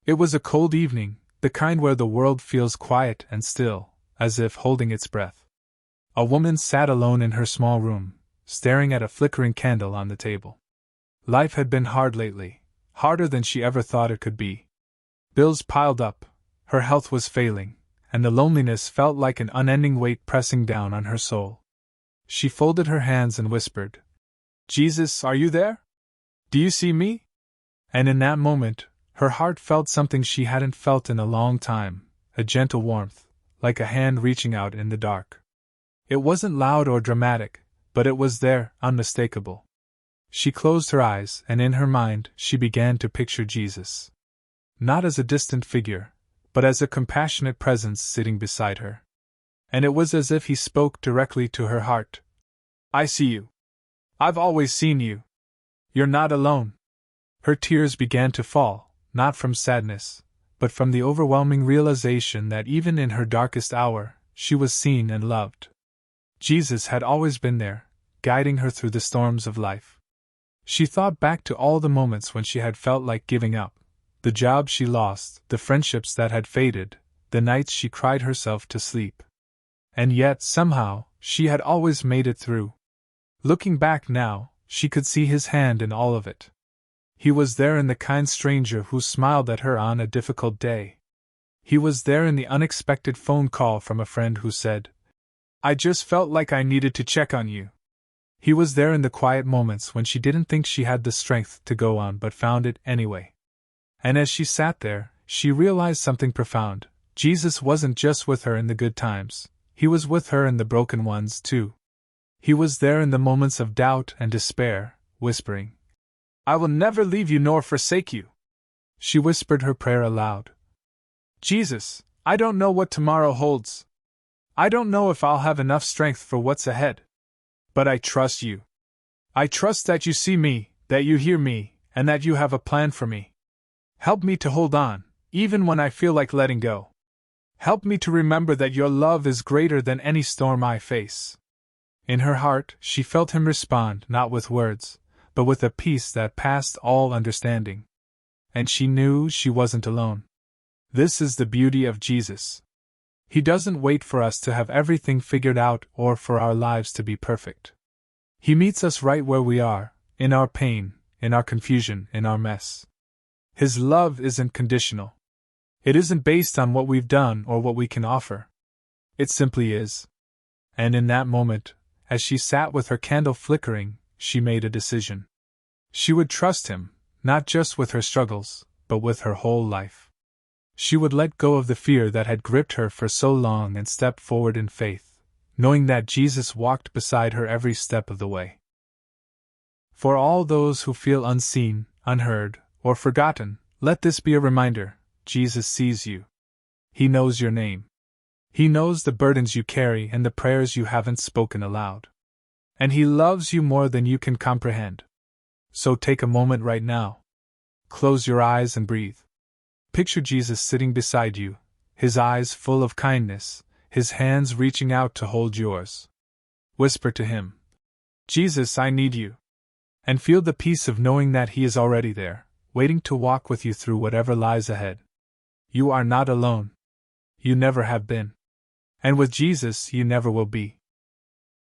It was a cold evening, the kind where the world feels quiet and still, as if holding its breath. A woman sat alone in her small room, staring at a flickering candle on the table. Life had been hard lately, harder than she ever thought it could be. Bills piled up, her health was failing, and the loneliness felt like an unending weight pressing down on her soul. She folded her hands and whispered, "Jesus, are you there? Do you see me?" And in that moment, her heart felt something she hadn't felt in a long time, a gentle warmth, like a hand reaching out in the dark. It wasn't loud or dramatic, but it was there, unmistakable. She closed her eyes, and in her mind, she began to picture Jesus. Not as a distant figure, but as a compassionate presence sitting beside her. And it was as if he spoke directly to her heart. "I see you. I've always seen you. You're not alone." Her tears began to fall, not from sadness, but from the overwhelming realization that even in her darkest hour, she was seen and loved. Jesus had always been there, guiding her through the storms of life. She thought back to all the moments when she had felt like giving up, the job she lost, the friendships that had faded, the nights she cried herself to sleep. And yet, somehow, she had always made it through. Looking back now, she could see his hand in all of it. He was there in the kind stranger who smiled at her on a difficult day. He was there in the unexpected phone call from a friend who said, "I just felt like I needed to check on you." He was there in the quiet moments when she didn't think she had the strength to go on but found it anyway. And as she sat there, she realized something profound. Jesus wasn't just with her in the good times, he was with her in the broken ones too. He was there in the moments of doubt and despair, whispering, "I will never leave you nor forsake you." She whispered her prayer aloud. "Jesus, I don't know what tomorrow holds. I don't know if I'll have enough strength for what's ahead. But I trust you. I trust that you see me, that you hear me, and that you have a plan for me. Help me to hold on, even when I feel like letting go. Help me to remember that your love is greater than any storm I face." In her heart, she felt him respond not with words, but with a peace that passed all understanding. And she knew she wasn't alone. This is the beauty of Jesus. He doesn't wait for us to have everything figured out or for our lives to be perfect. He meets us right where we are, in our pain, in our confusion, in our mess. His love isn't conditional. It isn't based on what we've done or what we can offer. It simply is. And in that moment, as she sat with her candle flickering, she made a decision. She would trust him, not just with her struggles, but with her whole life. She would let go of the fear that had gripped her for so long and step forward in faith, knowing that Jesus walked beside her every step of the way. For all those who feel unseen, unheard, or forgotten, let this be a reminder: Jesus sees you. He knows your name. He knows the burdens you carry and the prayers you haven't spoken aloud. And he loves you more than you can comprehend. So take a moment right now. Close your eyes and breathe. Picture Jesus sitting beside you, his eyes full of kindness, his hands reaching out to hold yours. Whisper to him, "Jesus, I need you." And feel the peace of knowing that he is already there, waiting to walk with you through whatever lies ahead. You are not alone. You never have been. And with Jesus, you never will be.